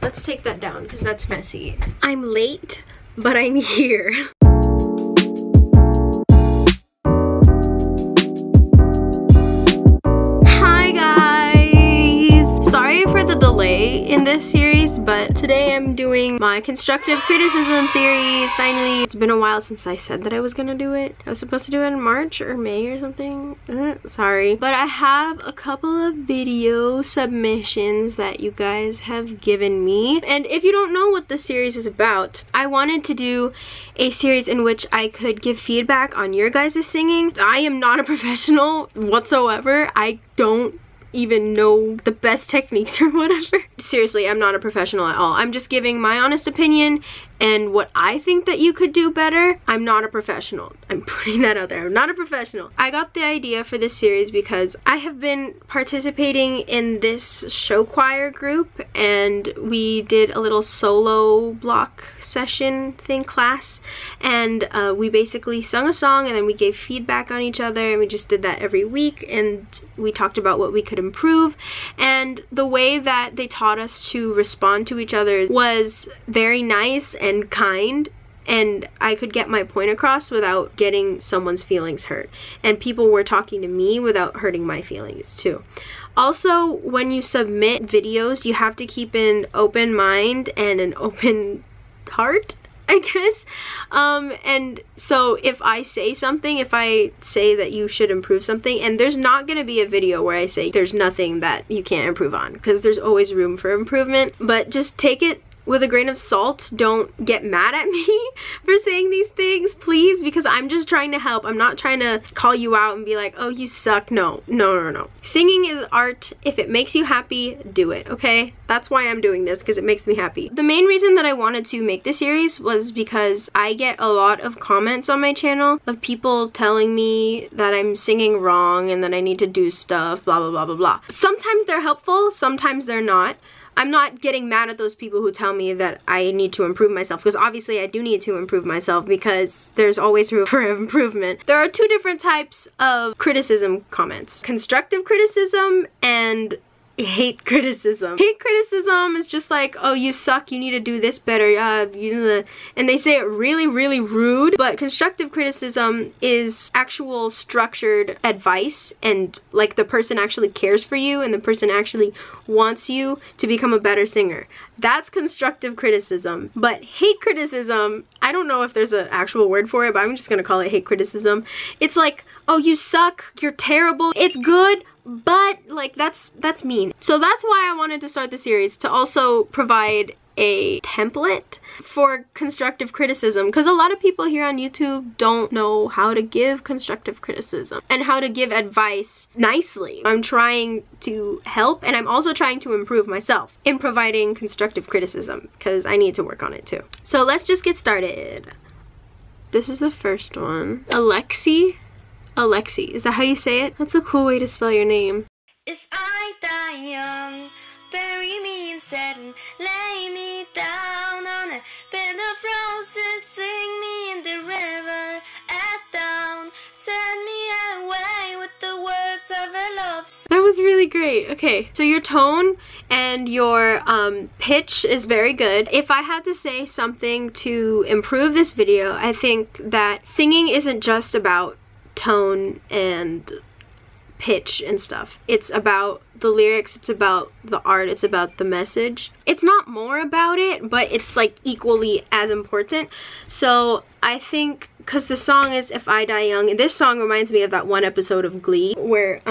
let's take that down because that's messy. I'm late, but I'm here. Hi guys! Sorry for the delay in this series, but today I'm doing my constructive criticism series, finally. It's been a while since I said that I was gonna do it. I was supposed to do it in March or May or something. Sorry. But I have a couple of video submissions that you guys have given me. And if you don't know what this series is about, I wanted to do a series in which I could give feedback on your guys' singing. I am not a professional whatsoever. I don't even know the best techniques or whatever. Seriously, I'm not a professional at all. I'm just giving my honest opinion and what I think that you could do better. I'm not a professional. I'm putting that out there. I'm not a professional. I got the idea for this series because I have been participating in this show choir group, and we did a little solo block session thing class, and we basically sung a song and then we gave feedback on each other, and we just did that every week, and we talked about what we could improve. And the way that they taught us to respond to each other was very nice and kind, and I could get my point across without getting someone's feelings hurt, and people were talking to me without hurting my feelings too. Also, when you submit videos, you have to keep an open mind and an open heart, I guess. And so if I say something, if I say that you should improve something, and there's not gonna be a video where I say there's nothing that you can't improve on, because there's always room for improvement, but just take it with a grain of salt. Don't get mad at me for saying these things, please, because I'm just trying to help. I'm not trying to call you out and be like, oh, you suck. No. Singing is art. If it makes you happy, do it, okay? That's why I'm doing this, because it makes me happy. The main reason that I wanted to make this series was because I get a lot of comments on my channel of people telling me that I'm singing wrong and that I need to do stuff, blah, blah, blah, blah, blah. Sometimes they're helpful, sometimes they're not. I'm not getting mad at those people who tell me that I need to improve myself, because obviously I do need to improve myself, because there's always room for improvement. There are two different types of criticism comments: constructive criticism and hate criticism. Hate criticism is just like, oh, you suck, you need to do this better, and they say it really, really rude. But constructive criticism is actual structured advice, and like the person actually cares for you and the person actually wants you to become a better singer. That's constructive criticism. But hate criticism, I don't know if there's an actual word for it, but I'm just gonna call it hate criticism. It's like, oh, you suck, you're terrible, it's good, but like that's mean. So that's why I wanted to start the series, to also provide a template for constructive criticism, because a lot of people here on YouTube don't know how to give constructive criticism and how to give advice nicely. I'm trying to help, and I'm also trying to improve myself in providing constructive criticism, because I need to work on it too. So let's just get started. This is the first one. Alexei, is that how you say it? That's a cool way to spell your name. If I die young, bury me in satin, lay me down on a bed of roses, sing me in the river at dawn, send me away with the words of a love song. That was really great. Okay, so your tone and your pitch is very good. If I had to say something to improve this video, I think that singing isn't just about tone and pitch and stuff. It's about the lyrics, it's about the art, it's about the message. It's not more about it, but it's like equally as important. So I think, because the song is If I Die Young, and this song reminds me of that one episode of Glee where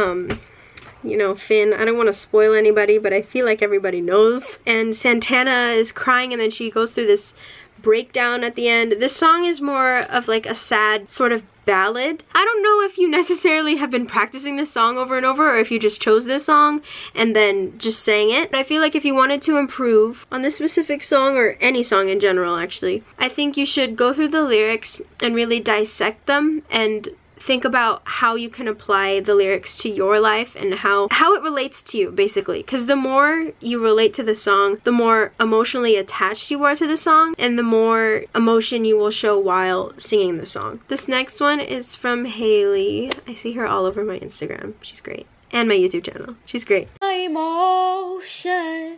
you know, Finn, I don't want to spoil anybody, but I feel like everybody knows, and Santana is crying and then she goes through this breakdown at the end. This song is more of like a sad sort of ballad. I don't know if you necessarily have been practicing this song over and over, or if you just chose this song and then just sang it. But I feel like if you wanted to improve on this specific song, or any song in general actually, I think you should go through the lyrics and really dissect them and think about how you can apply the lyrics to your life and how it relates to you, basically. Because the more you relate to the song, the more emotionally attached you are to the song, and the more emotion you will show while singing the song. This next one is from Haley. I see her all over my Instagram. She's great. And my YouTube channel. She's great. Emotions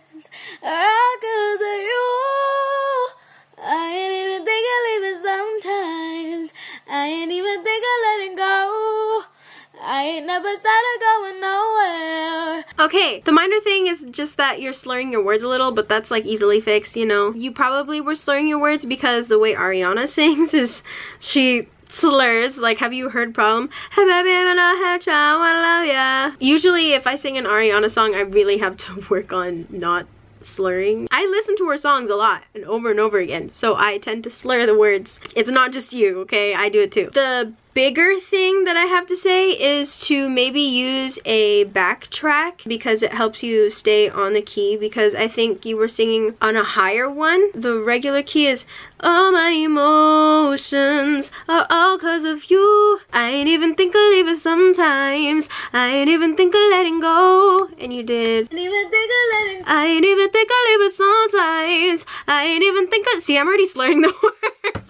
are 'cause Okay, the minor thing is just that you're slurring your words a little, but that's like easily fixed, you know. You probably were slurring your words because the way Ariana sings is she slurs. Like, have you heard Problem? Hey baby, I love ya. Usually if I sing an Ariana song, I really have to work on not slurring. I listen to her songs a lot and over again, so I tend to slur the words. It's not just you, okay? I do it too. The bigger thing that I have to say is to maybe use a backtrack because it helps you stay on the key, because I think you were singing on a higher one. The regular key is all my emotions are all cause of you. I ain't even think of leaving sometimes. I ain't even think of letting go. And you did. I ain't even think of leaving sometimes. I ain't even think of... See, I'm already slurring the words.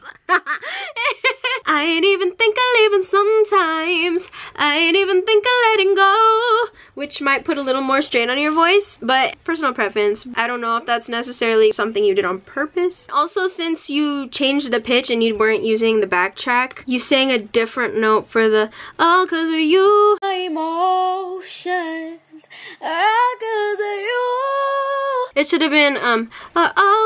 I ain't even think of leaving sometimes. I ain't even think of letting go, which might put a little more strain on your voice, but personal preference. I don't know if that's necessarily something you did on purpose. Also, since you changed the pitch and you weren't using the backtrack, you sang a different note for the all cause of you. My emotions all cause of you. It should have been all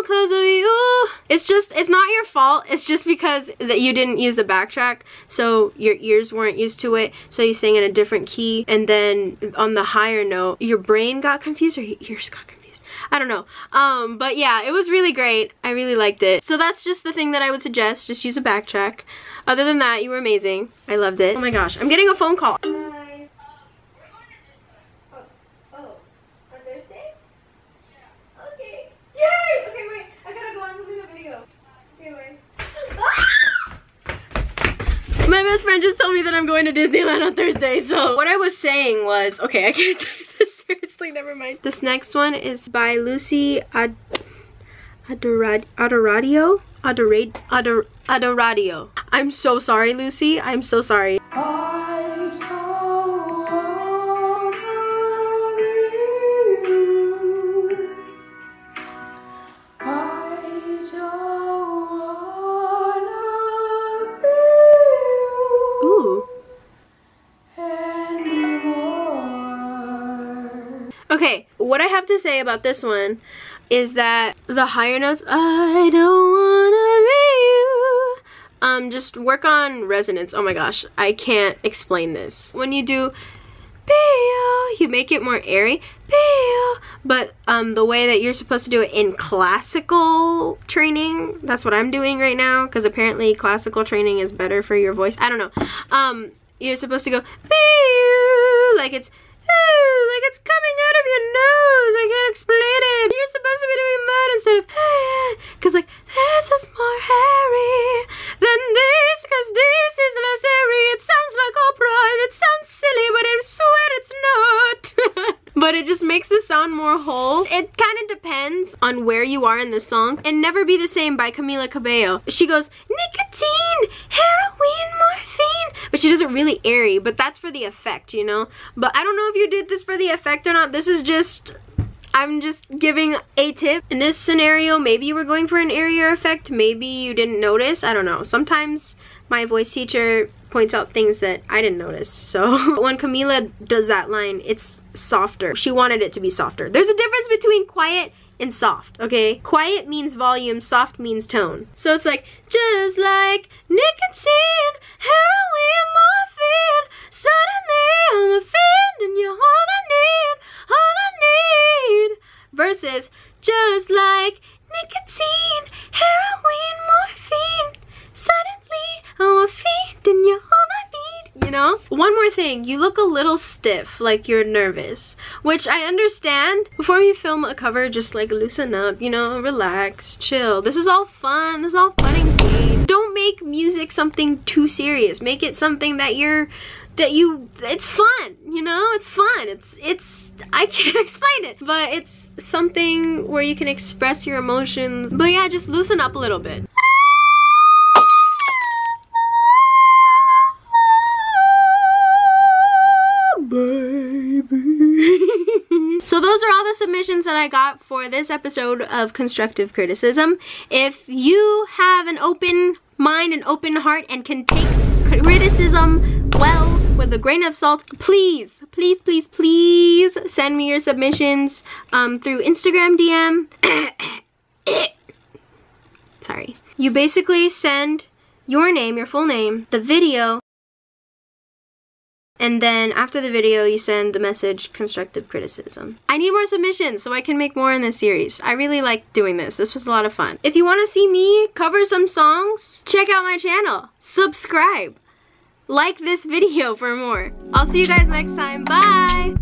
cause of you. It's not your fault. It's just because that you didn't use the backtrack, so your ears weren't used to it, so you sang in a different key, and then on the higher note, your brain got confused or your ears got confused. I don't know. But yeah, it was really great. I really liked it. So that's just the thing that I would suggest. Just use a backtrack. Other than that, you were amazing. I loved it. Oh my gosh, I'm getting a phone call. Hi. Oh, on Thursday? Okay. Yay! Okay, wait. I gotta go on with the video. Okay, wait. My best friend just told me that I'm going to Disneyland on Thursday, so what I was saying was, okay, I can't take this seriously, never mind. This next one is by Lucy Adoradio. I'm so sorry, Lucy. I'm so sorry. Okay, what I have to say about this one is that the higher notes, I don't wanna be you, just work on resonance. Oh my gosh, I can't explain this. When you do be you, you make it more airy, be you, but the way that you're supposed to do it in classical training, that's what I'm doing right now, because apparently classical training is better for your voice. I don't know. You're supposed to go be you, like it's coming out of your nose. I can't explain it. You're supposed to be doing that instead of because like this is more hairy than this, because this is less airy. It sounds like opera and it sounds silly, but I swear it's not. But it just makes the sound more whole. It kind of depends on where you are in the song. And Never Be the Same by Camila Cabello. She goes, nicotine, heroin, morphine. But she does it really airy, but that's for the effect, you know? But I don't know if you did this for the effect or not. This is just, I'm just giving a tip. In this scenario, maybe you were going for an airier effect. Maybe you didn't notice. I don't know. Sometimes my voice teacher points out things that I didn't notice. So when Camila does that line, it's softer. She wanted it to be softer. There's a difference between quiet and soft, okay? Quiet means volume, soft means tone. So it's like, just like nicotine, heroin, morphine, suddenly I'm a fiend and you're all I need, versus just like nicotine, heroin, morphine, suddenly I'm a fiend and you're all I need, you know? One more thing, you look a little stiff, like you're nervous, which I understand. Before you film a cover, just like loosen up, you know, relax, chill. This is all fun, this is all fun and games. Don't make music something too serious. Make it something that it's fun, you know? It's fun. It's I can't explain it, but it's something where you can express your emotions. But yeah, just loosen up a little bit. Baby. So those are all the submissions that I got for this episode of Constructive Criticism. If you have an open mind and open heart and can take criticism well with a grain of salt. Please, please, please, please send me your submissions through Instagram DM. Sorry. You basically send your name, your full name, the video, and then after the video, you send the message, constructive criticism. I need more submissions so I can make more in this series. I really like doing this. This was a lot of fun. If you want to see me cover some songs, check out my channel. Subscribe. Like this video for more. I'll see you guys next time. Bye!